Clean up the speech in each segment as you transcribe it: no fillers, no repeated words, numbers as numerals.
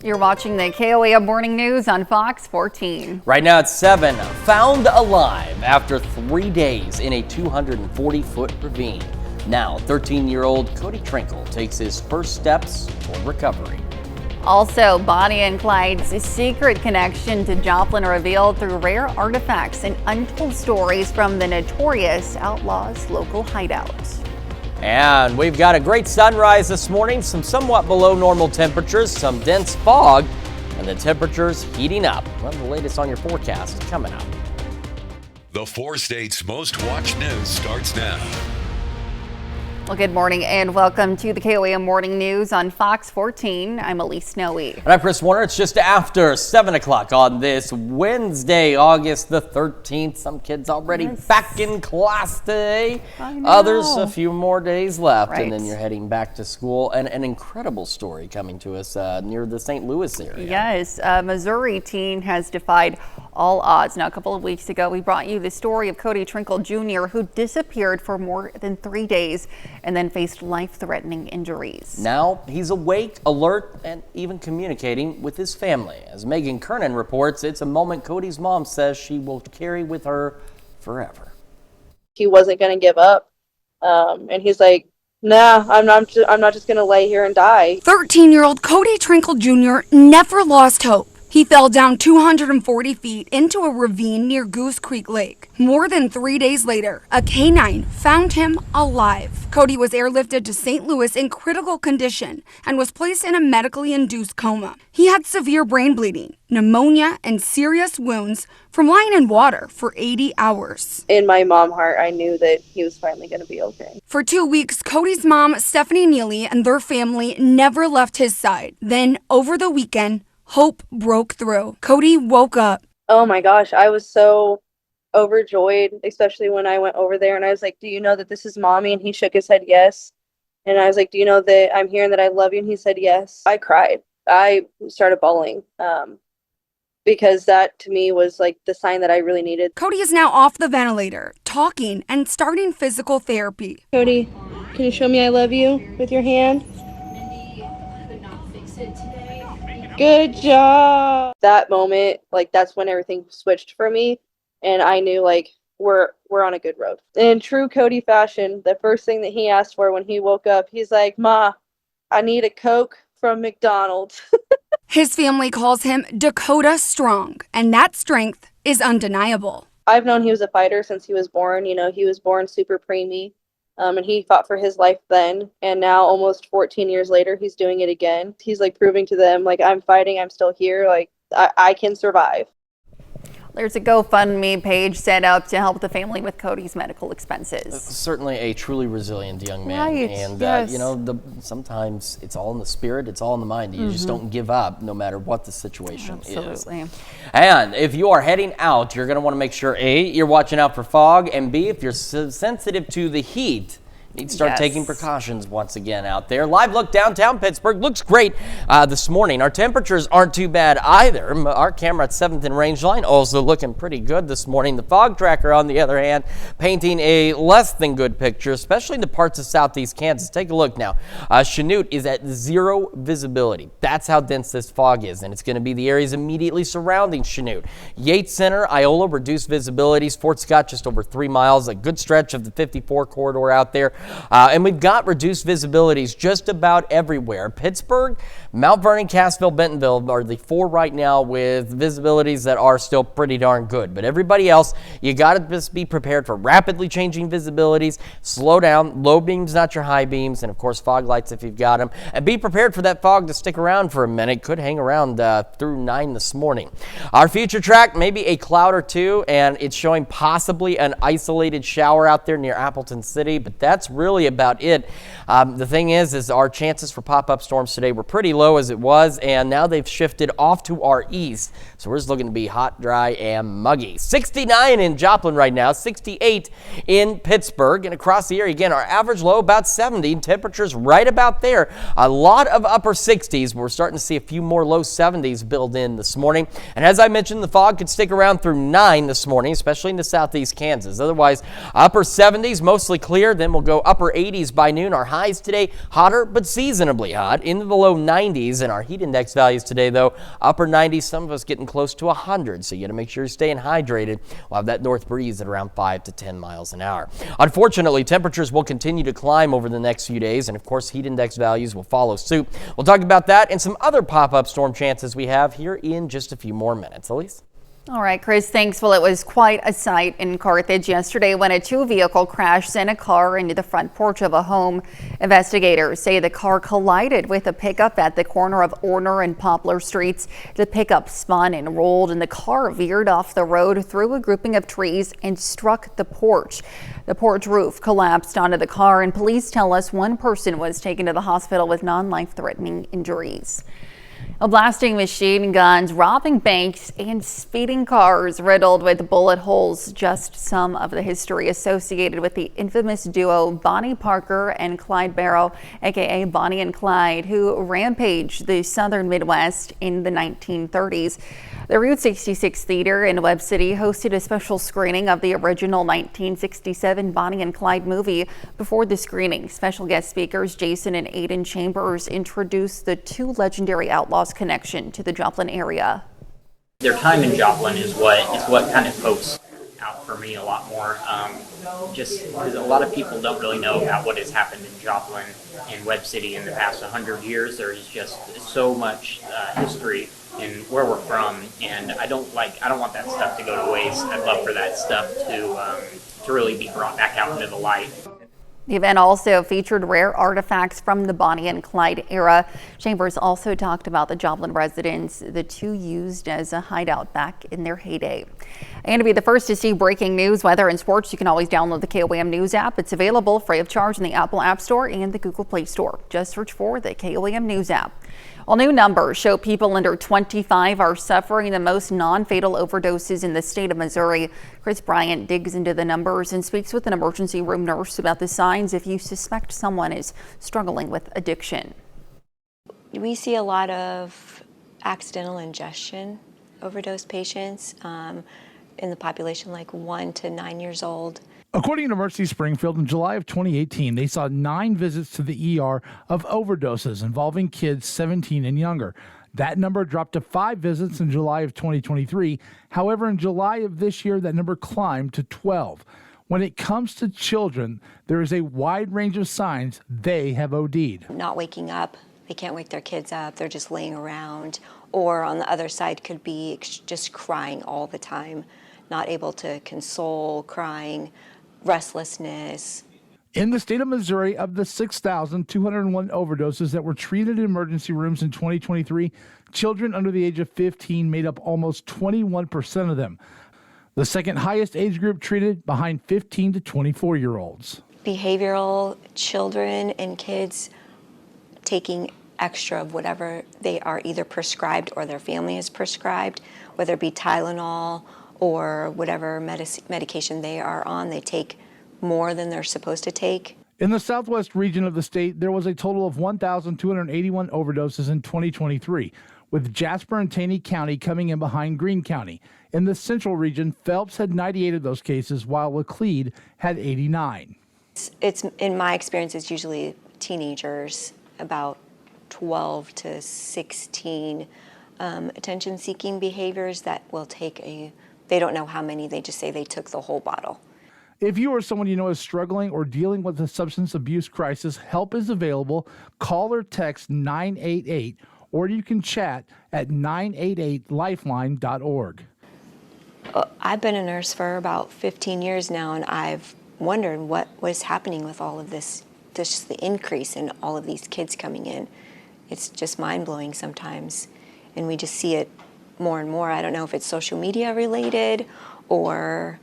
You're watching the KOAM Morning News on Fox 14. Right now it's 7. Found alive after 3 days in a 240-foot ravine. Now, 13-year-old Cody Trinkle takes his first steps toward recovery. Also, Bonnie and Clyde's secret connection to Joplin revealed through rare artifacts and untold stories from the notorious Outlaws local hideouts. And we've got a great sunrise this morning, some somewhat below normal temperatures, some dense fog, and the temperatures heating up. Well, the latest on your forecast coming up. The 4 states' most watched news starts now. Well, good morning and welcome to the KOAM Morning News on Fox 14. I'm Elise Snowy. And I'm Chris Warner. It's just after 7 o'clock on this Wednesday, August the 13th. Some kids already back in class today. Others a few more days left. And then you're heading back to school. And an incredible story coming to us near the St. Louis area. Yes, a Missouri teen has defied all odds. Now, a couple of weeks ago, we brought you the story of Cody Trinkle Jr., who disappeared for more than 3 days and then faced life-threatening injuries. Now he's awake, alert, and even communicating with his family. As Megan Kernan reports, it's a moment Cody's mom says she will carry with her forever. He wasn't going to give up, and he's like, nah, I'm not just going to lay here and die. 13-year-old Cody Trinkle Jr. never lost hope. He fell down 240 feet into a ravine near Goose Creek Lake. More than 3 days later, a canine found him alive. Cody was airlifted to St. Louis in critical condition and was placed in a medically induced coma. He had severe brain bleeding, pneumonia, and serious wounds from lying in water for 80 hours. In my mom heart, I knew that he was finally going to be okay. For 2 weeks, Cody's mom, Stephanie Neely, and their family never left his side. Then, over the weekend, hope broke through. Cody woke up. Oh my gosh, I was so overjoyed, especially when I went over there and I was like, do you know that this is mommy? And he shook his head yes. And I was like, do you know that I'm here and that I love you? And he said yes. I cried. I started bawling because that to me was like the sign that I really needed. Cody is now off the ventilator, talking and starting physical therapy. Cody, can you show me I love you with your hand? Good job. That moment, like that's when everything switched for me, and I knew like we're on a good road. In true Cody fashion, the first thing that he asked for when he woke up, he's like, "Ma, I need a Coke from McDonald's." His family calls him Dakota Strong, and that strength is undeniable. I've known he was a fighter since he was born. You know, he was born super preemie. And he fought for his life then, and now almost 14 years later, he's doing it again. He's like proving to them, like, I'm fighting, I'm still here, like, I can survive. There's a GoFundMe page set up to help the family with Cody's medical expenses. Certainly a truly resilient young man. Right, and, yes. you know, sometimes it's all in the spirit, it's all in the mind. You just don't give up no matter what the situation is. Absolutely. And if you are heading out, you're going to want to make sure, A, you're watching out for fog, and B, if you're sensitive to the heat, you need to start taking precautions once again out there. Live look downtown Pittsburgh looks great this morning. Our temperatures aren't too bad either. Our camera at 7th and Rangeline also looking pretty good this morning. The fog tracker, on the other hand, painting a less than good picture, especially in the parts of southeast Kansas. Take a look now. Chanute is at 0 visibility. That's how dense this fog is, and it's going to be the areas immediately surrounding Chanute. Yates Center, Iola, reduced visibilities. Fort Scott, just over 3 miles. A good stretch of the 54 corridor out there. And we've got reduced visibilities just about everywhere. Pittsburgh, Mount Vernon, Cassville, Bentonville are the 4 right now with visibilities that are still pretty darn good. But everybody else, you got to just be prepared for rapidly changing visibilities. Slow down. Low beams, not your high beams. And, of course, fog lights if you've got them. And be prepared for that fog to stick around for a minute. Could hang around through 9 this morning. Our future track, maybe a cloud or two, and it's showing possibly an isolated shower out there near Appleton City. But that's really about it. The thing is our chances for pop-up storms today were pretty low as it was, and now they've shifted off to our east. So we're just looking to be hot, dry, and muggy. 69 in Joplin right now, 68 in Pittsburgh, and across the area, again, our average low about 70, temperatures right about there. A lot of upper 60s. We're starting to see a few more low 70s build in this morning. And as I mentioned, the fog could stick around through 9 this morning, especially in the southeast Kansas. Otherwise, upper 70s, mostly clear. Then we'll go upper 80s by noon. Our highs today, hotter but seasonably hot, into the low 90s. 90s, and our heat index values today, though, upper 90s, some of us getting close to 100. So you got to make sure you're staying hydrated. We'll have that north breeze at around 5 to 10 miles an hour. Unfortunately, temperatures will continue to climb over the next few days, and of course, heat index values will follow suit. We'll talk about that and some other pop-up storm chances we have here in just a few more minutes. Elise? All right, Chris, thanks. Well, it was quite a sight in Carthage yesterday when a two-vehicle crash sent a car into the front porch of a home. Investigators say the car collided with a pickup at the corner of Orner and Poplar Streets. The pickup spun and rolled, and the car veered off the road through a grouping of trees and struck the porch. The porch roof collapsed onto the car, and police tell us one person was taken to the hospital with non-life-threatening injuries. Blasting machine guns, robbing banks, and speeding cars riddled with bullet holes. Just some of the history associated with the infamous duo Bonnie Parker and Clyde Barrow, aka Bonnie and Clyde, who rampaged the southern Midwest in the 1930s. The Route 66 Theater in Webb City hosted a special screening of the original 1967 Bonnie and Clyde movie. Before the screening, special guest speakers Jason and Aiden Chambers introduced the two legendary outlaws' connection to the Joplin area. Their time in Joplin is what kind of pokes out for me a lot more. Just because a lot of people don't really know about what has happened in Joplin and Webb City in the past 100 years. There's just so much history in where we're from, and I don't want that stuff to go to waste. I'd love for that stuff to really be brought back out into the light. The event also featured rare artifacts from the Bonnie and Clyde era. Chambers also talked about the Joplin residence the two used as a hideout back in their heyday. And to be the first to see breaking news, weather, and sports, you can always download the KOAM News app. It's available free of charge in the Apple App Store and the Google Play Store. Just search for the KOAM News app. Well, new numbers show people under 25 are suffering the most non-fatal overdoses in the state of Missouri. Chris Bryant digs into the numbers and speaks with an emergency room nurse about the signs if you suspect someone is struggling with addiction. We see a lot of accidental ingestion overdose patients in the population, like 1 to 9 years old. According to Mercy Springfield, in July of 2018, they saw 9 visits to the ER of overdoses involving kids 17 and younger. That number dropped to 5 visits in July of 2023. However, in July of this year, that number climbed to 12. When it comes to children, there is a wide range of signs they have OD'd. Not waking up, they can't wake their kids up, they're just laying around. Or on the other side could be just crying all the time, not able to console, crying, restlessness. In the state of Missouri, of the 6,201 overdoses that were treated in emergency rooms in 2023, children under the age of 15 made up almost 21% of them. The second highest age group treated behind 15 to 24-year-olds. Behavioral, children and kids taking extra of whatever they are either prescribed or their family is prescribed, whether it be Tylenol or whatever medication they are on, they take more than they're supposed to take. In the southwest region of the state, there was a total of 1,281 overdoses in 2023, with Jasper and Taney County coming in behind Greene County. In the central region, Phelps had 98 of those cases, while Laclede had 89. It's in my experience, it's usually teenagers, about 12 to 16, attention-seeking behaviors that will take they don't know how many, they just say they took the whole bottle. If you or someone you know is struggling or dealing with a substance abuse crisis, help is available. Call or text 988, or you can chat at 988lifeline.org. I've been a nurse for about 15 years now, and I've wondered what was happening with all of this, just the increase in all of these kids coming in. It's just mind-blowing sometimes, and we just see it more and more. I don't know if it's social media related or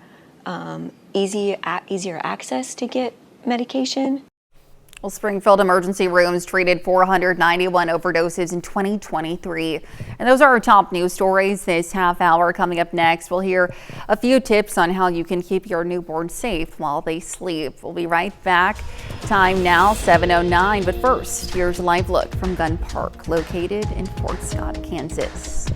easier access to get medication. Well, Springfield emergency rooms treated 491 overdoses in 2023. And those are our top news stories this half hour. Coming up next, we'll hear a few tips on how you can keep your newborn safe while they sleep. We'll be right back. Time now 7:09. But first, here's a live look from Gun Park, located in Fort Scott, Kansas.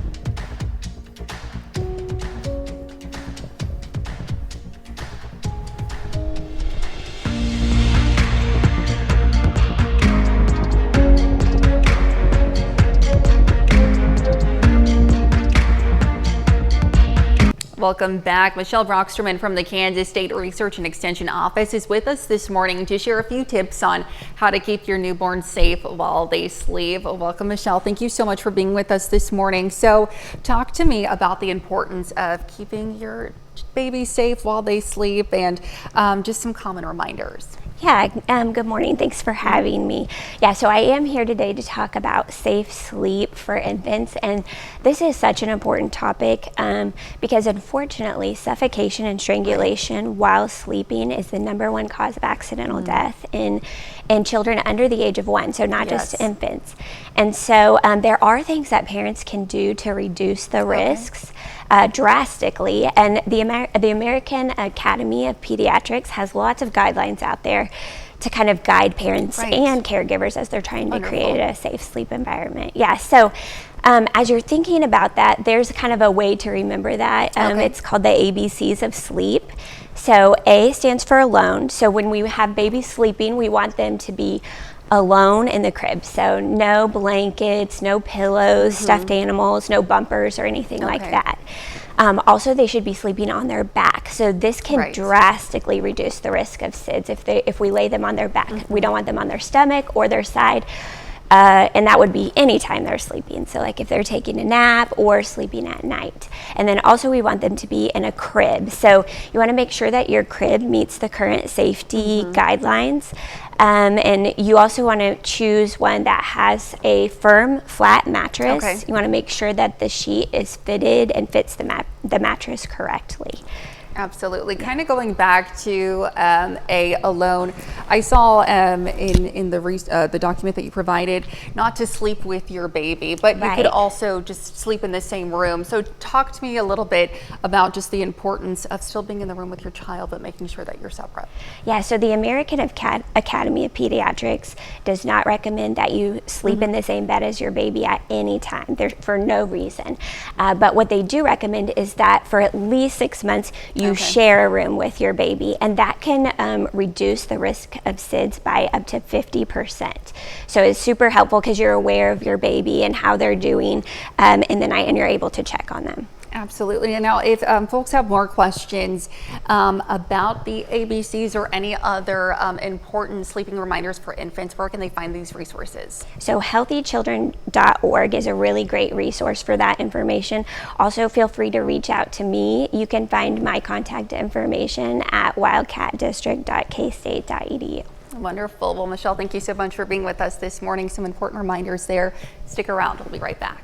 Welcome back. Michelle Brocksterman from the Kansas State Research and Extension Office is with us this morning to share a few tips on how to keep your newborn safe while they sleep. Welcome, Michelle. Thank you so much for being with us this morning. So talk to me about the importance of keeping your baby safe while they sleep and just some common reminders. Yeah, good morning. Thanks for having me. Yeah, so I am here today to talk about safe sleep for infants, and this is such an important topic because unfortunately suffocation and strangulation while sleeping is the #1 cause of accidental death in children under the age of 1, so not just infants. And so there are things that parents can do to reduce the risks drastically, and the American Academy of Pediatrics has lots of guidelines out there to kind of guide parents and caregivers as they're trying to create a safe sleep environment. Yeah, so as you're thinking about that, there's kind of a way to remember that. It's called the ABCs of sleep. So A stands for alone. So when we have babies sleeping, we want them to be alone in the crib. So no blankets, no pillows, stuffed animals, no bumpers or anything like that. Also, they should be sleeping on their back. So this can drastically reduce the risk of SIDS if we lay them on their back. We don't want them on their stomach or their side. And that would be anytime they're sleeping. So like if they're taking a nap or sleeping at night. And then also we want them to be in a crib. So you want to make sure that your crib meets the current safety guidelines. And you also want to choose one that has a firm, flat mattress. You want to make sure that the sheet is fitted and fits the mattress correctly. Absolutely. Kind of going back to A, alone, I saw in the document that you provided not to sleep with your baby, but you could also just sleep in the same room. So talk to me a little bit about just the importance of still being in the room with your child, but making sure that you're separate. Yeah, so the American Academy of Pediatrics does not recommend that you sleep in the same bed as your baby at any time, for no reason. But what they do recommend is that for at least 6 months, you share a room with your baby, and that can reduce the risk of SIDS by up to 50%. So it's super helpful because you're aware of your baby and how they're doing in the night, and you're able to check on them. Absolutely. And now if folks have more questions about the ABCs or any other important sleeping reminders for infants, where can they find these resources? So healthychildren.org is a really great resource for that information. Also feel free to reach out to me. You can find my contact information at wildcatdistrict.kstate.edu. Wonderful. Well, Michelle, thank you so much for being with us this morning. Some important reminders there. Stick around. We'll be right back.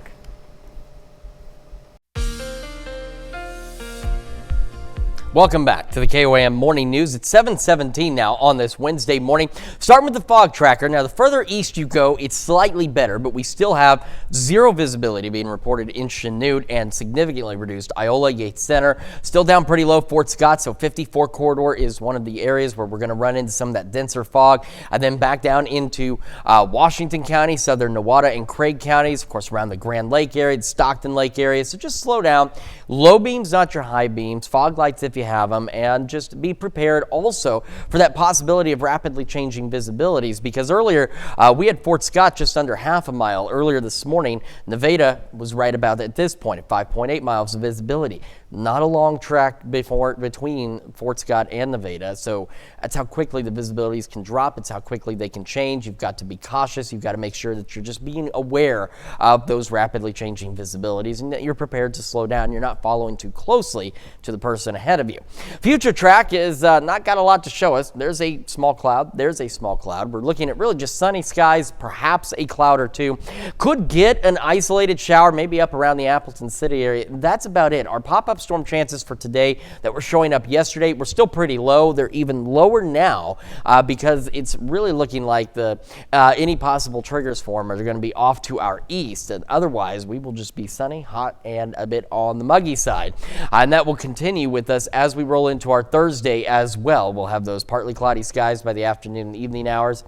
Welcome back to the KOAM Morning News. It's 7:17 now on this Wednesday morning. Starting with the fog tracker. Now, the further east you go, it's slightly better, but we still have zero visibility being reported in Chanute and significantly reduced Iola, Yates Center. Still down pretty low, Fort Scott, so 54 corridor is one of the areas where we're going to run into some of that denser fog. And then back down into Washington County, southern Nowata and Craig counties, of course, around the Grand Lake area, the Stockton Lake area. So just slow down. Low beams, not your high beams. Fog lights if you have them, and just be prepared also for that possibility of rapidly changing visibilities, because earlier we had Fort Scott just under half a mile earlier this morning. Nevada was right about at this point at 5.8 miles of visibility. Not a long track between Fort Scott and Nevada, so that's how quickly the visibilities can drop. It's how quickly they can change. You've got to be cautious. You've got to make sure that you're just being aware of those rapidly changing visibilities and that you're prepared to slow down. You're not following too closely to the person ahead of you. Future track is not got a lot to show us. There's a small cloud. There's a small cloud. We're looking at really just sunny skies, perhaps a cloud or two. Could get an isolated shower, maybe up around the Appleton City area. That's about it. Our pop-up storm chances for today that were showing up yesterday were still pretty low. They're even lower now because it's really looking like any possible triggers for them are going to be off to our east. And otherwise, we will just be sunny, hot, and a bit on the muggy side. And that will continue with us as we roll into our Thursday as well. We'll have those partly cloudy skies by the afternoon and evening hours.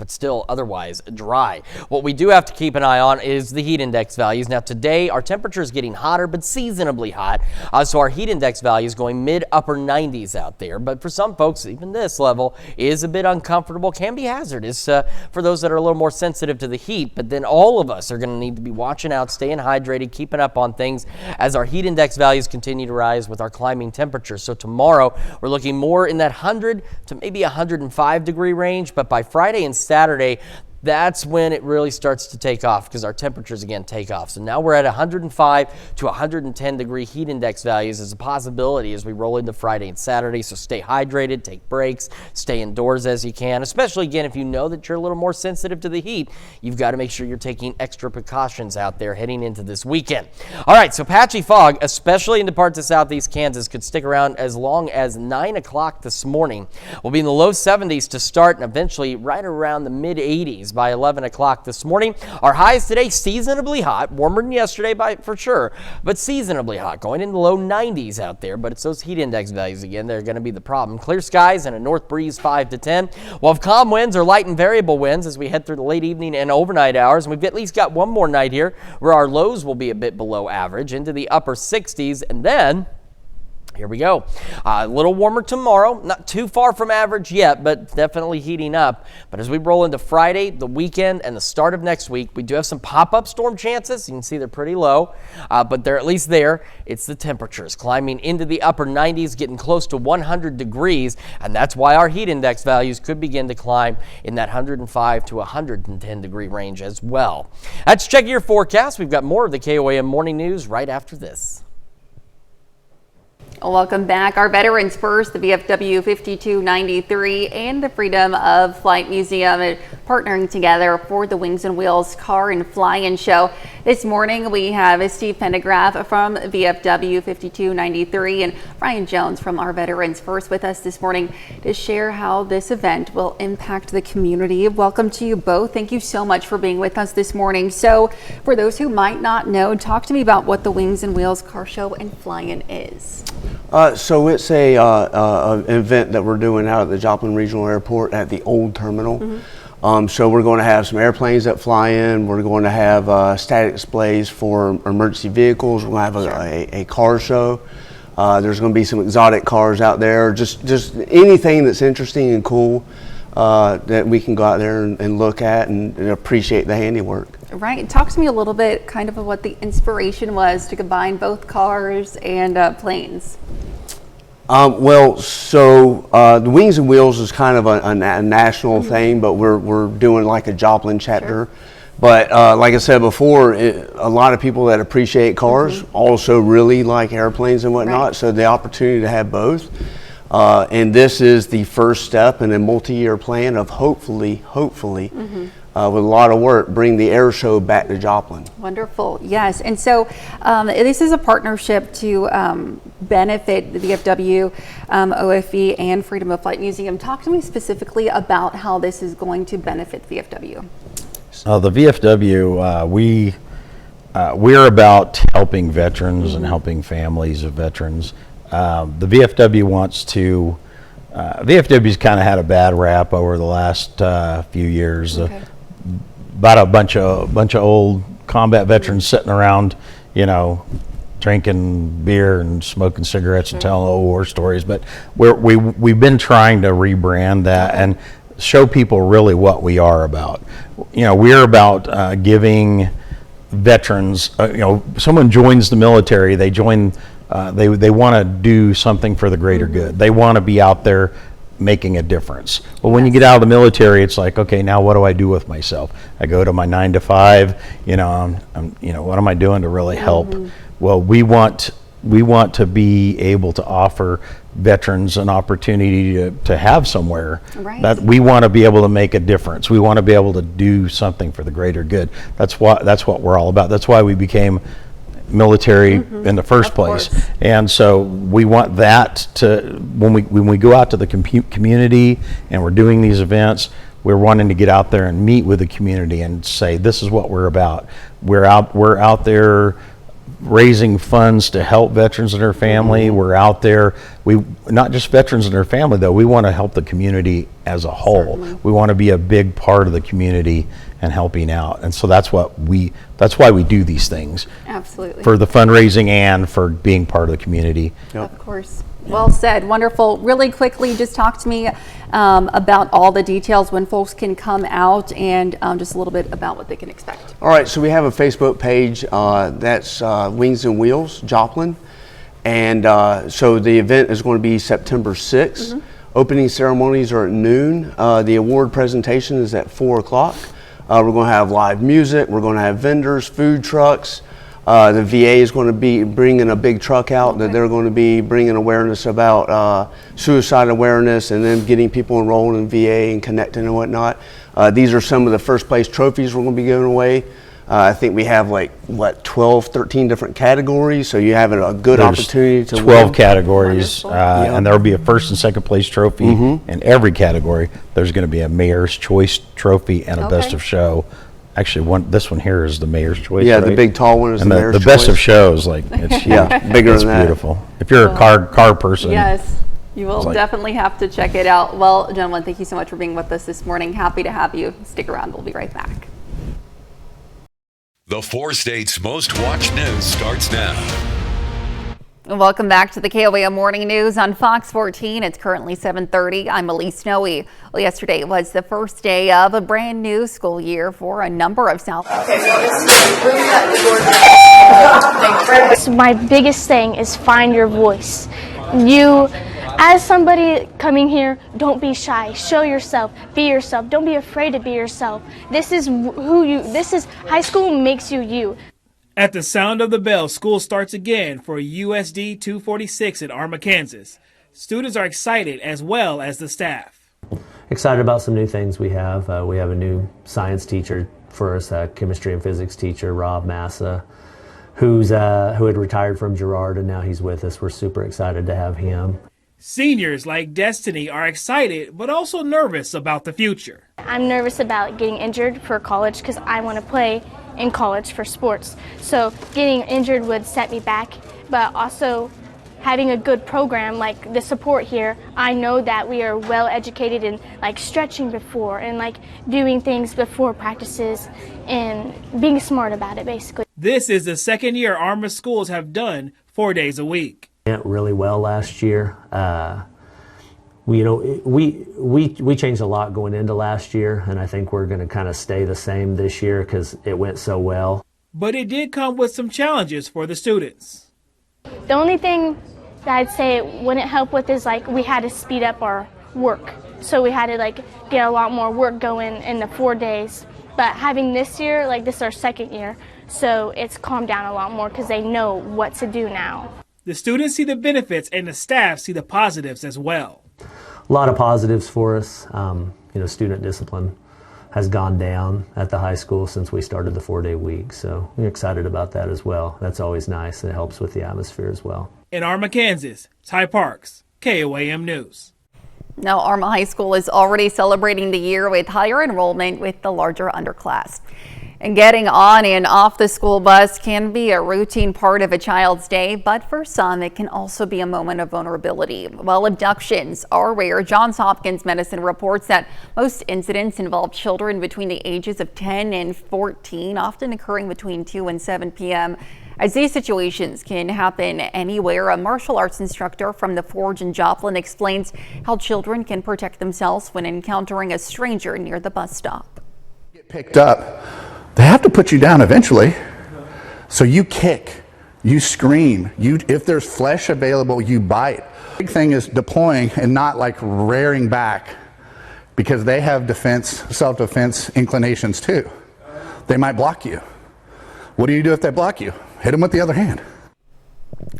but still otherwise dry. What we do have to keep an eye on is the heat index values. Now today our temperature is getting hotter, but seasonably hot. So our heat index value is going mid-upper 90s out there. But for some folks, even this level is a bit uncomfortable, can be hazardous for those that are a little more sensitive to the heat. But then all of us are going to need to be watching out, staying hydrated, keeping up on things as our heat index values continue to rise with our climbing temperatures. So tomorrow we're looking more in that 100 to maybe 105 degree range, but by Friday and Saturday, that's when it really starts to take off because our temperatures again take off. So now we're at 105 to 110 degree heat index values as a possibility as we roll into Friday and Saturday. So stay hydrated, take breaks, stay indoors as you can, especially again if you know that you're a little more sensitive to the heat. You've got to make sure you're taking extra precautions out there heading into this weekend. All right, so patchy fog, especially into parts of southeast Kansas, could stick around as long as 9 o'clock this morning. We'll be in the low 70s to start and eventually right around the mid 80s by 11 o'clock this morning. Our highs today seasonably hot, warmer than yesterday for sure, but seasonably hot, going in the low 90s out there. But it's those heat index values again that are going to be the problem. Clear skies and a north breeze 5 to 10. We'll have calm winds or light and variable winds as we head through the late evening and overnight hours. And we've at least got one more night here where our lows will be a bit below average into the upper 60s, and then here we go. A little warmer tomorrow, not too far from average yet, but definitely heating up. But as we roll into Friday, the weekend, and the start of next week, we do have some pop-up storm chances. You can see they're pretty low, but they're at least there. It's the temperatures climbing into the upper 90s, getting close to 100 degrees, and that's why our heat index values could begin to climb in that 105 to 110 degree range as well. Let's check your forecast. We've got more of the KOAM Morning News right after this. Welcome back. Our veterans first, the VFW 5293 and the Freedom of Flight Museum are partnering together for the Wings and Wheels Car and Fly-In Show. This morning we have Steve Pendergraph from VFW 5293 and Brian Jones from our veterans first with us this morning to share how this event will impact the community. Welcome to you both. Thank you so much for being with us this morning. So for those who might not know, talk to me about what the Wings and Wheels Car Show and Fly-In is. So it's an event that we're doing out at the Joplin Regional Airport at the old terminal. Mm-hmm. So we're going to have some airplanes that fly in. We're going to have static displays for emergency vehicles. We're going to have a car show. There's going to be some exotic cars out there. Just anything that's interesting and cool that we can go out there and look at and appreciate the handiwork. Right. Talk to me a little bit kind of what the inspiration was to combine both cars and planes. The Wings and Wheels is kind of a national mm-hmm. thing, but we're doing like a Joplin chapter. Sure. But like I said before, a lot of people that appreciate cars mm-hmm. also really like airplanes and whatnot. Right. So the opportunity to have both. And this is the first step in a multi-year plan of hopefully, mm-hmm. With a lot of work, bring the air show back to Joplin. Wonderful, yes. And so this is a partnership to benefit the VFW, OFE, and Freedom of Flight Museum. Talk to me specifically about how this is going to benefit the VFW. The VFW, we're about helping veterans mm-hmm. and helping families of veterans. The VFW wants to. VFW's kind of had a bad rap over the last few years. Okay. About a bunch of old combat veterans sitting around, drinking beer and smoking cigarettes and telling old war stories. But we've been trying to rebrand that and show people really what we are about. We're about giving veterans. Someone joins the military, they join. They want to do something for the greater mm-hmm. good. They want to be out there making a difference. But when you get out of the military, it's like, okay, now what do I do with myself? I go to my 9 to 5. What am I doing to really help? Mm-hmm. Well, we want to be able to offer veterans an opportunity to have somewhere right. that we want to be able to make a difference. We want to be able to do something for the greater good. That's what we're all about. That's why we became military mm-hmm. in the first place. And so we want that to, when we go out to the community and we're doing these events, we're wanting to get out there and meet with the community and say, this is what we're about. We're out there raising funds to help veterans and their family. We're out there. We not just veterans and their family though. We want to help the community as a whole. Certainly. We want to be a big part of the community and helping out. And so that's why we do these things. Absolutely. For the fundraising and for being part of the community. Of course. Well said. Wonderful. Really quickly, just talk to me about all the details when folks can come out and just a little bit about what they can expect. All right, so we have a Facebook page that's Wings and Wheels Joplin, and so the event is going to be September 6th. Opening ceremonies are at noon. The award presentation is at 4 o'clock. We're going to have live music. We're going to have vendors, food trucks. The VA is going to be bringing a big truck out that they're going to be bringing awareness about suicide awareness and then getting people enrolled in VA and connecting and whatnot. These are some of the first place trophies we're going to be giving away. I think we have 12, 13 different categories, so you have a good opportunity to 12 win. categories, and there'll be a first and second place trophy in every category. There's going to be a Mayor's Choice trophy and a Best of Show. Actually, this one here is the Mayor's Choice. Yeah, right? the big tall one is and the Mayor's the Best of Choice. Shows, it's bigger it's than that. beautiful. If you're a car person, Yes, you will definitely have to check it out. Well, gentlemen, thank you so much for being with us this morning. Happy to have you. Stick around. We'll be right back. The 4 states' most watched news starts now. Welcome back to the KOAM Morning News on Fox 14. It's currently 7:30. I'm Elise Snowy. Well, yesterday was the first day of a brand new school year for a number of South. So my biggest thing is find your voice. You, as somebody coming here, don't be shy. Show yourself. Be yourself. Don't be afraid to be yourself. This is high school makes you you. At the sound of the bell, school starts again for USD 246 in Arma, Kansas. Students are excited as well as the staff. Excited about some new things we have. We have a new science teacher for us, chemistry and physics teacher, Rob Massa, who had retired from Girard and now he's with us. We're super excited to have him. Seniors like Destiny are excited but also nervous about the future. I'm nervous about getting injured for college because I want to play in college for sports. So getting injured would set me back, but also having a good program like the support here, I know that we are well educated in stretching before and doing things before practices and being smart about it basically. This is the second year Arma schools have done 4 days a week. Went really well last year. We changed a lot going into last year, and I think we're going to kind of stay the same this year because it went so well. But it did come with some challenges for the students. The only thing that I'd say it wouldn't help with is we had to speed up our work. So we had to get a lot more work going in the 4 days. But having this year, this is our second year, so it's calmed down a lot more because they know what to do now. The students see the benefits and the staff see the positives as well. A lot of positives for us. Student discipline has gone down at the high school since we started the 4-day week. So we're excited about that as well. That's always nice. It helps with the atmosphere as well. In Arma, Kansas, Ty Parks, KOAM News. Now, Arma High School is already celebrating the year with higher enrollment with the larger underclass. And getting on and off the school bus can be a routine part of a child's day, but for some, it can also be a moment of vulnerability. While abductions are rare, Johns Hopkins Medicine reports that most incidents involve children between the ages of 10 and 14, often occurring between 2 and 7 p.m. As these situations can happen anywhere, a martial arts instructor from the Forge in Joplin explains how children can protect themselves when encountering a stranger near the bus stop. Get picked up. They have to put you down eventually. So you kick, you scream, if there's flesh available, you bite. The big thing is deploying and not rearing back because they have self-defense inclinations too. They might block you. What do you do if they block you? Hit them with the other hand.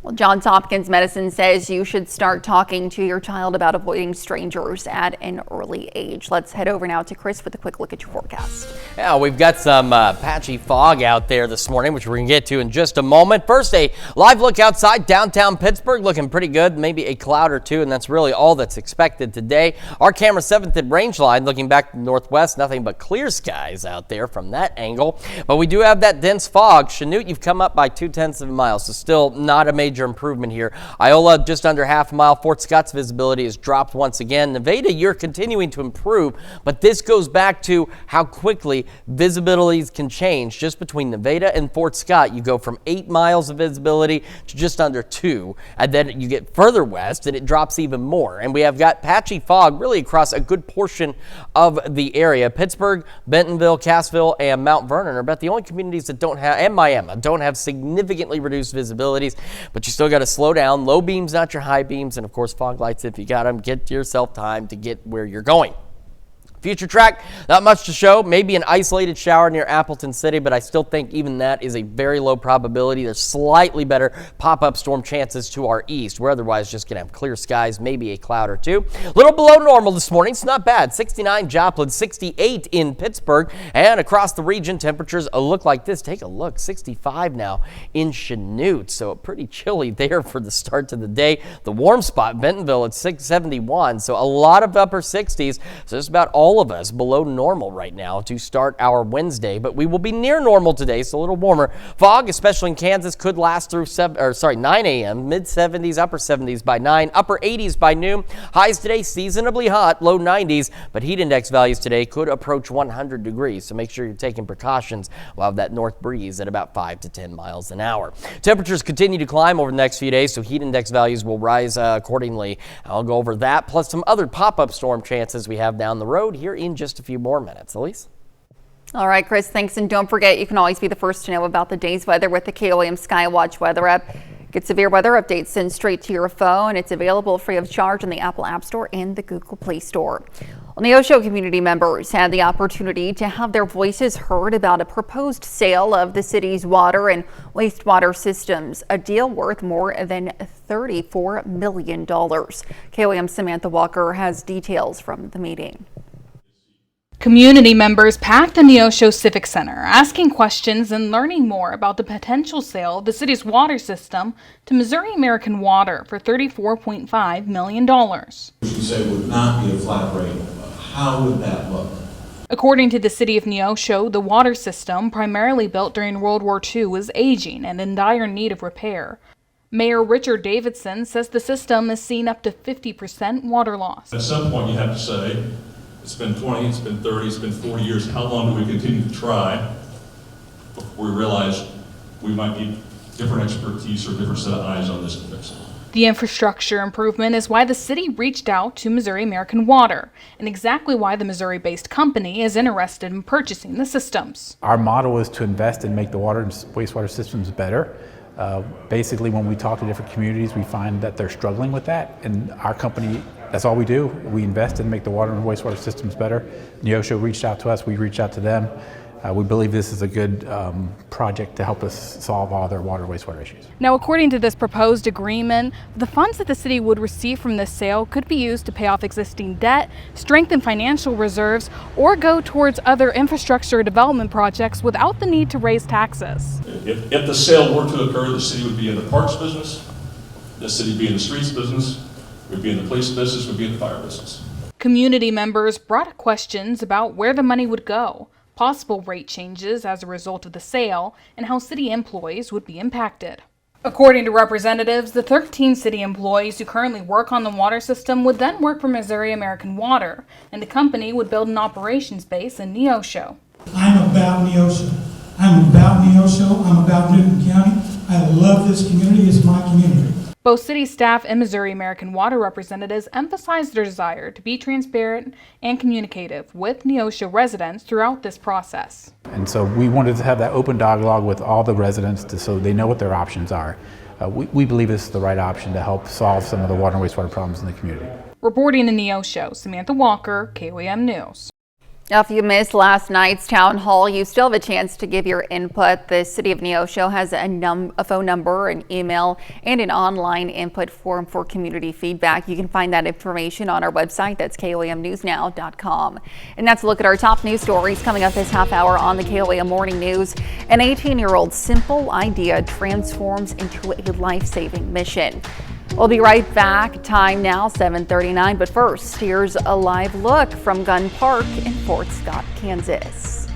Well, Johns Hopkins Medicine says you should start talking to your child about avoiding strangers at an early age. Let's head over now to Chris with a quick look at your forecast. Yeah, we've got some patchy fog out there this morning, which we're going to get to in just a moment. First, a live look outside downtown Pittsburgh, looking pretty good. Maybe a cloud or two, and that's really all that's expected today. Our camera 7th at range line, looking back to the northwest, nothing but clear skies out there from that angle. But we do have that dense fog. Chanute, you've come up by 0.2 of a mile, so still not a major improvement here. Iola, just under half a mile. Fort Scott's visibility has dropped once again. Nevada, you're continuing to improve, but this goes back to how quickly visibilities can change. Just between Nevada and Fort Scott, you go from 8 miles of visibility to just under 2, and then you get further west and it drops even more. And we have got patchy fog really across a good portion of the area. Pittsburgh, Bentonville, Cassville, and Mount Vernon are about the only communities that don't have, and Miami, don't have significantly reduced visibilities, but you still got to slow down. Low beams, not your high beams, and of course fog lights if you got them. Get yourself time to get where you're going. Future track, not much to show. Maybe an isolated shower near Appleton City, but I still think even that is a very low probability. There's slightly better pop-up storm chances to our east. We're otherwise just going to have clear skies, maybe a cloud or two. A little below normal this morning. It's not bad. 69 Joplin, 68 in Pittsburgh, and across the region, temperatures look like this. Take a look. 65 now in Chanute, so pretty chilly there for the start to the day. The warm spot, Bentonville, at 671, so a lot of upper 60s. So just about all of us below normal right now to start our Wednesday, but we will be near normal today, so a little warmer. Fog, especially in Kansas, could last through 9 a.m. Mid 70s, upper 70s by 9, upper 80s by noon. Highs today seasonably hot, low 90s, but heat index values today could approach 100 degrees, so make sure you're taking precautions. We'll have that north breeze at about 5 to 10 miles an hour. Temperatures continue to climb over the next few days, so heat index values will rise accordingly. I'll go over that, plus some other pop-up storm chances we have down the road here in just a few more minutes. Elise? All right, Chris, thanks. And don't forget, you can always be the first to know about the day's weather with the KOAM Skywatch weather app. Get severe weather updates sent straight to your phone. It's available free of charge in the Apple App Store and the Google Play Store. Well, Neosho community members had the opportunity to have their voices heard about a proposed sale of the city's water and wastewater systems, a deal worth more than $34 million. KOAM Samantha Walker has details from the meeting. Community members packed the Neosho Civic Center, asking questions and learning more about the potential sale of the city's water system to Missouri American Water for $34.5 million. You say would not be a flat rate. How would that look? According to the city of Neosho, the water system, primarily built during World War II, was aging and in dire need of repair. Mayor Richard Davidson says the system has seen up to 50% water loss. At some point you have to say, it's been 20, it's been 30, it's been 40 years. How long do we continue to try before we realize we might need different expertise or different set of eyes on this to fix it? The infrastructure improvement is why the city reached out to Missouri American Water, and exactly why the Missouri-based company is interested in purchasing the systems. Our model is to invest and make the water and wastewater systems better. Basically, when we talk to different communities, we find that they're struggling with that, and our company, that's all we do. We invest and make the water and wastewater systems better. Neosho reached out to us, we reached out to them. We believe this is a good project to help us solve all their water and wastewater issues. Now, according to this proposed agreement, the funds that the city would receive from this sale could be used to pay off existing debt, strengthen financial reserves, or go towards other infrastructure development projects without the need to raise taxes. If the sale were to occur, the city would be in the parks business, the city would be in the streets business, we'd be in the police business, we'd be in the fire business. Community members brought questions about where the money would go, possible rate changes as a result of the sale, and how city employees would be impacted. According to representatives, the 13 city employees who currently work on the water system would then work for Missouri American Water, and the company would build an operations base in Neosho. I'm about Neosho. I'm about Neosho. I'm about Newton County. I love this community. It's my community. Both city staff and Missouri American Water representatives emphasized their desire to be transparent and communicative with Neosho residents throughout this process. And so we wanted to have that open dialogue with all the residents so they know what their options are. We believe this is the right option to help solve some of the water and wastewater problems in the community. Reporting in Neosho, Samantha Walker, KOAM News. Now, if you missed last night's town hall, you still have a chance to give your input. The City of Neosho has a phone number, an email, and an online input form for community feedback. You can find that information on our website. That's KOAMnewsnow.com. And that's a look at our top news stories coming up this half hour on the KOAM Morning News. An 18-year-old simple idea transforms into a life-saving mission. We'll be right back. Time now 7:39, but first, here's a live look from Gunn Park in Fort Scott, Kansas.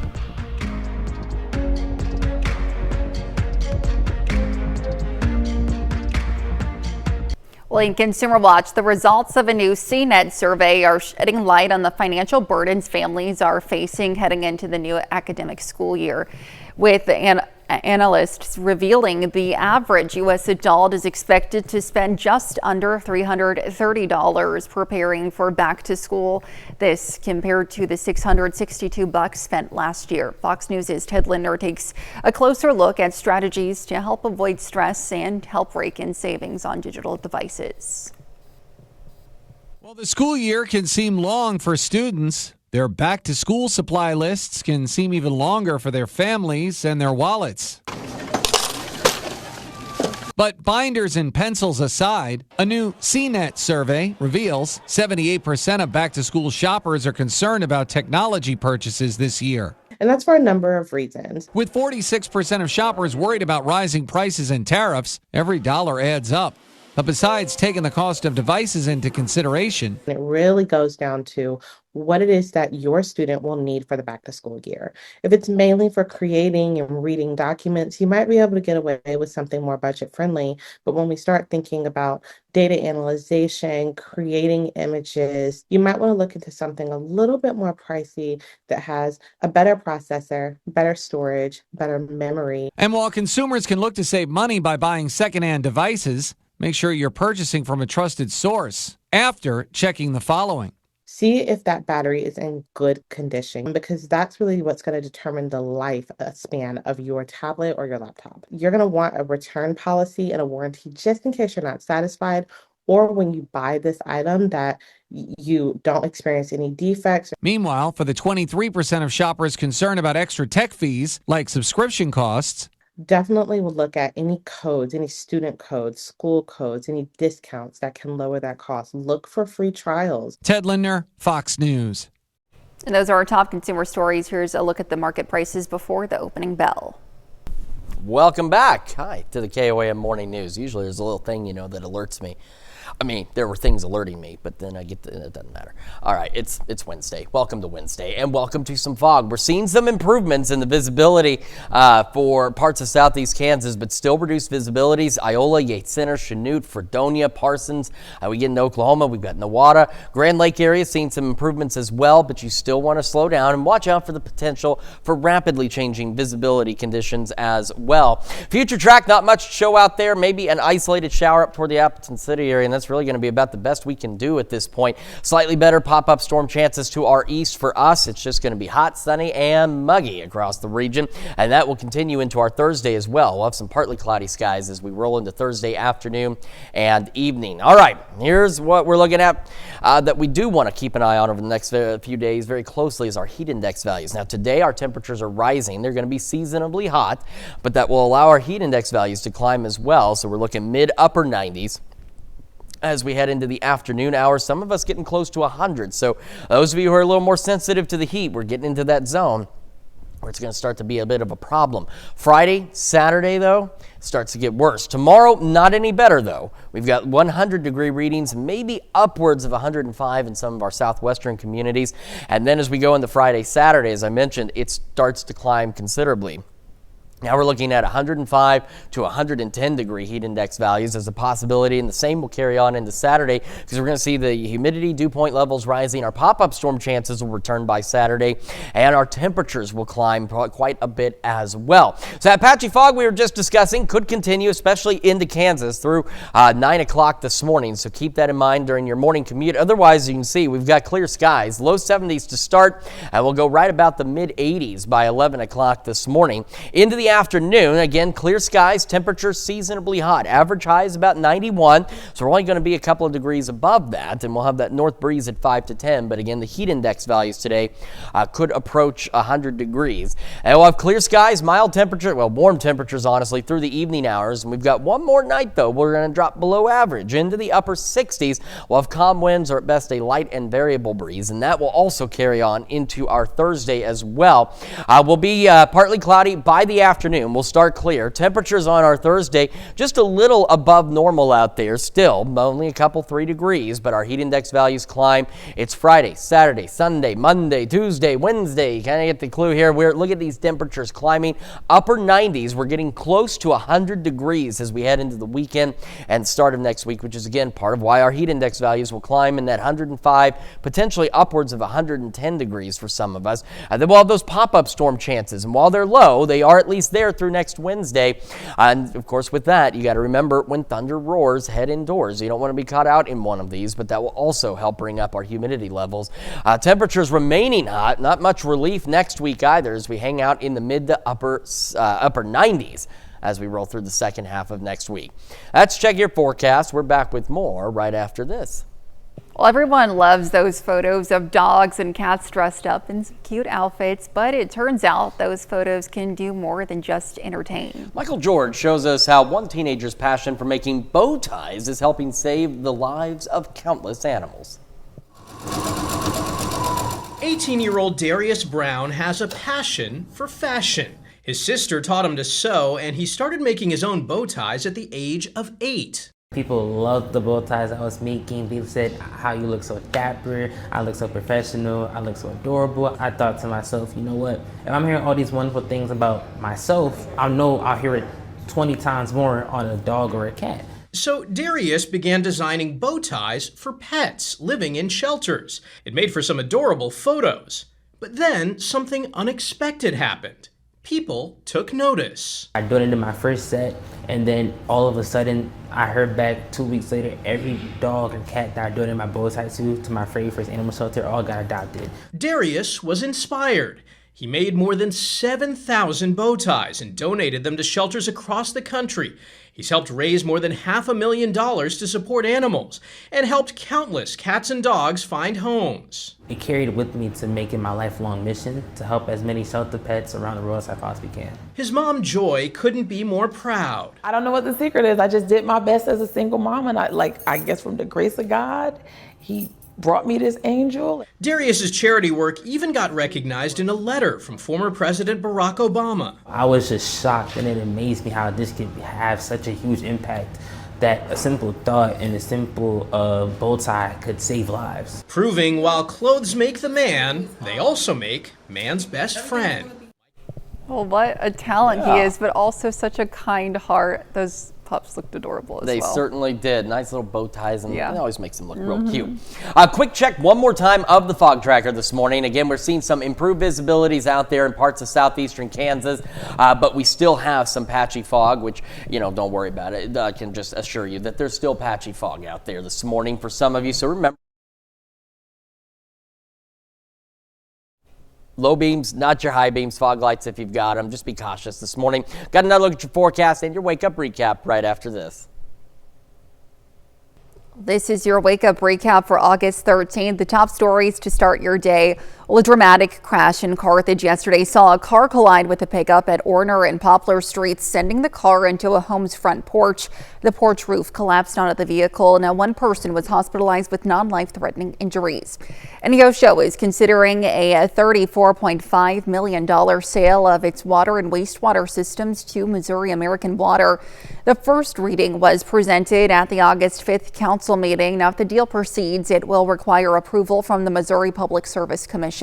Well, in Consumer Watch, the results of a new CNET survey are shedding light on the financial burdens families are facing heading into the new academic school year, with analysts revealing the average U.S. adult is expected to spend just under $330 preparing for back to school. This compared to the $662 spent last year. Fox News' Ted Lindner takes a closer look at strategies to help avoid stress and help rake in savings on digital devices. Well, the school year can seem long for students. Their back-to-school supply lists can seem even longer for their families and their wallets. But binders and pencils aside, a new CNET survey reveals 78% of back-to-school shoppers are concerned about technology purchases this year. And that's for a number of reasons. With 46% of shoppers worried about rising prices and tariffs, every dollar adds up. But besides taking the cost of devices into consideration, it really goes down to what it is that your student will need for the back to school year. If it's mainly for creating and reading documents, you might be able to get away with something more budget friendly. But when we start thinking about data analyzation, creating images, you might want to look into something a little bit more pricey that has a better processor, better storage, better memory. And while consumers can look to save money by buying secondhand devices, make sure you're purchasing from a trusted source after checking the following. See if that battery is in good condition, because that's really what's going to determine the life span of your tablet or your laptop. You're going to want a return policy and a warranty just in case you're not satisfied, or when you buy this item that you don't experience any defects. Meanwhile, for the 23% of shoppers concerned about extra tech fees like subscription costs, definitely will look at any codes, any student codes, school codes, any discounts that can lower that cost. Look for free trials. Ted Lindner, Fox News. And those are our top consumer stories. Here's a look at the market prices before the opening bell. Welcome back. Hi to the KOAM Morning News. Usually there's a little thing, that alerts me. I mean, there were things alerting me, but then it doesn't matter. All right, it's Wednesday. Welcome to Wednesday, and welcome to some fog. We're seeing some improvements in the visibility for parts of southeast Kansas, but still reduced visibilities. Iola, Yates Center, Chanute, Fredonia, Parsons. We get into Oklahoma. We've got Nowata. Grand Lake area seeing some improvements as well, but you still want to slow down and watch out for the potential for rapidly changing visibility conditions as well. Future track, not much to show out there. Maybe an isolated shower up toward the Appleton City area, and that's really going to be about the best we can do at this point. Slightly better pop-up storm chances to our east for us. It's just going to be hot, sunny, and muggy across the region, and that will continue into our Thursday as well. We'll have some partly cloudy skies as we roll into Thursday afternoon and evening. All right, here's what we're looking at that we do want to keep an eye on over the next few days very closely is our heat index values. Now, today our temperatures are rising. They're going to be seasonably hot, but that will allow our heat index values to climb as well. So we're looking mid-upper 90s. As we head into the afternoon hours, some of us getting close to 100. So those of you who are a little more sensitive to the heat, we're getting into that zone where it's going to start to be a bit of a problem. Friday, Saturday, though, starts to get worse. Tomorrow, not any better, though. We've got 100-degree readings, maybe upwards of 105 in some of our southwestern communities. And then as we go into Friday, Saturday, as I mentioned, it starts to climb considerably. Now we're looking at 105 to 110 degree heat index values as a possibility, and the same will carry on into Saturday because we're going to see the humidity, dew point levels rising. Our pop-up storm chances will return by Saturday, and our temperatures will climb quite a bit as well. So that patchy fog we were just discussing could continue, especially into Kansas through 9 o'clock this morning, so keep that in mind during your morning commute. Otherwise, you can see we've got clear skies, low 70s to start, and we'll go right about the mid-80s by 11 o'clock this morning. Into the the afternoon, again, clear skies, temperatures seasonably hot. Average high is about 91, so we're only going to be a couple of degrees above that, and we'll have that north breeze at 5 to 10. But again, the heat index values today could approach 100 degrees. And we'll have clear skies, mild temperature, well, warm temperatures, honestly, through the evening hours. And we've got one more night, though. We're going to drop below average into the upper 60s. We'll have calm winds, or at best a light and variable breeze, and that will also carry on into our Thursday as well. We'll be partly cloudy by the afternoon. We'll start clear. Temperatures on our Thursday just a little above normal out there. Still only a couple 3 degrees, but our heat index values climb. It's Friday, Saturday, Sunday, Monday, Tuesday, Wednesday. You kind of get the clue here. Look at these temperatures climbing upper 90s. We're getting close to 100 degrees as we head into the weekend and start of next week, which is again part of why our heat index values will climb in that 105, potentially upwards of 110 degrees for some of us. Then we'll have those pop-up storm chances, and while they're low, they are at least there through next Wednesday. And of course, with that, you got to remember, when thunder roars, head indoors. You don't want to be caught out in one of these, but that will also help bring up our humidity levels. Temperatures remaining hot, not much relief next week either, as we hang out in the mid to upper 90s as we roll through the second half of next week. That's Check Your Forecast. We're back with more right after this. Well, everyone loves those photos of dogs and cats dressed up in cute outfits, but it turns out those photos can do more than just entertain. Michael George shows us how one teenager's passion for making bow ties is helping save the lives of countless animals. 18-year-old Darius Brown has a passion for fashion. His sister taught him to sew, and he started making his own bow ties at the age of 8. People loved the bow ties I was making. People said, how you look so dapper, I look so professional, I look so adorable. I thought to myself, you know what, if I'm hearing all these wonderful things about myself, I know I'll hear it 20 times more on a dog or a cat. So Darius began designing bow ties for pets living in shelters. It made for some adorable photos. But then something unexpected happened. People took notice. I donated my first set, and then all of a sudden, I heard back 2 weeks later, every dog and cat that I donated my bow tie to my very first animal shelter, all got adopted. Darius was inspired. He made more than 7,000 bow ties and donated them to shelters across the country. He's helped raise more than $500,000 to support animals and helped countless cats and dogs find homes. It carried with me to making my lifelong mission to help as many shelter pets around the world as I possibly can. His mom, Joy, couldn't be more proud. I don't know what the secret is. I just did my best as a single mom, and I guess from the grace of God, He brought me this angel. Darius's charity work even got recognized in a letter from former President Barack Obama. I was just shocked, and it amazed me how this could have such a huge impact, that a simple thought and a simple bow tie could save lives. Proving while clothes make the man, they also make man's best friend. Well, what a talent he is, but also such a kind heart. Those pups looked adorable as They well. certainly did. Nice little bow ties, and it always makes them look real cute. Quick check one more time of the fog tracker this morning. Again, we're seeing some improved visibilities out there in parts of southeastern Kansas, but we still have some patchy fog, which, don't worry about it. I can just assure you that there's still patchy fog out there this morning for some of you. So remember, low beams, not your high beams, fog lights if you've got them. Just be cautious this morning. Got another look at your forecast and your wake up recap right after this. This is your wake up recap for August 13th. The top stories to start your day. Well, a dramatic crash in Carthage yesterday saw a car collide with a pickup at Orner and Poplar Streets, sending the car into a home's front porch. The porch roof collapsed onto the vehicle. Now, one person was hospitalized with non-life-threatening injuries. Neosho is considering a $34.5 million sale of its water and wastewater systems to Missouri American Water. The first reading was presented at the August 5th council meeting. Now, if the deal proceeds, it will require approval from the Missouri Public Service Commission.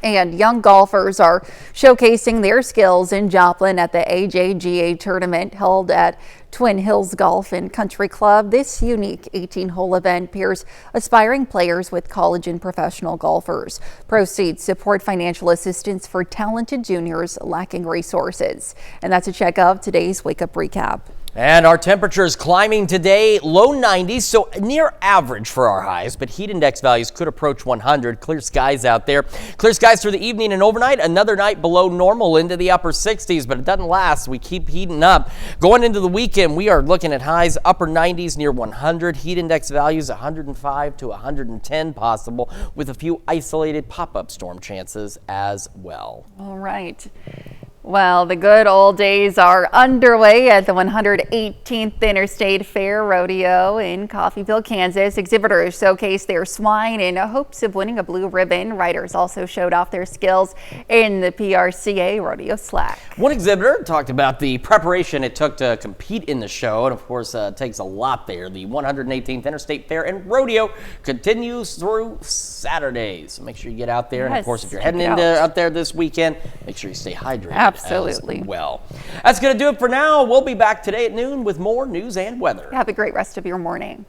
And young golfers are showcasing their skills in Joplin at the AJGA tournament held at Twin Hills Golf and Country Club. This unique 18-hole event pairs aspiring players with college and professional golfers. Proceeds support financial assistance for talented juniors lacking resources. And that's a check of today's Wake Up Recap. And our temperatures climbing today, low 90s, so near average for our highs, but heat index values could approach 100. Clear skies out there. Clear skies through the evening and overnight. Another night below normal into the upper 60s, but it doesn't last. We keep heating up. Going into the weekend, we are looking at highs upper 90s near 100. Heat index values 105 to 110 possible, with a few isolated pop-up storm chances as well. All right. Well, the good old days are underway at the 118th Interstate Fair Rodeo in Coffeyville, Kansas. Exhibitors showcased their swine in hopes of winning a blue ribbon. Riders also showed off their skills in the PRCA Rodeo Slack. One exhibitor talked about the preparation it took to compete in the show, and of course, it takes a lot there. The 118th Interstate Fair and Rodeo continues through Saturday, so make sure you get out there. Yes, and of course, if you're heading out there this weekend, make sure you stay hydrated. Absolutely. Well, that's going to do it for now. We'll be back today at noon with more news and weather. Have a great rest of your morning.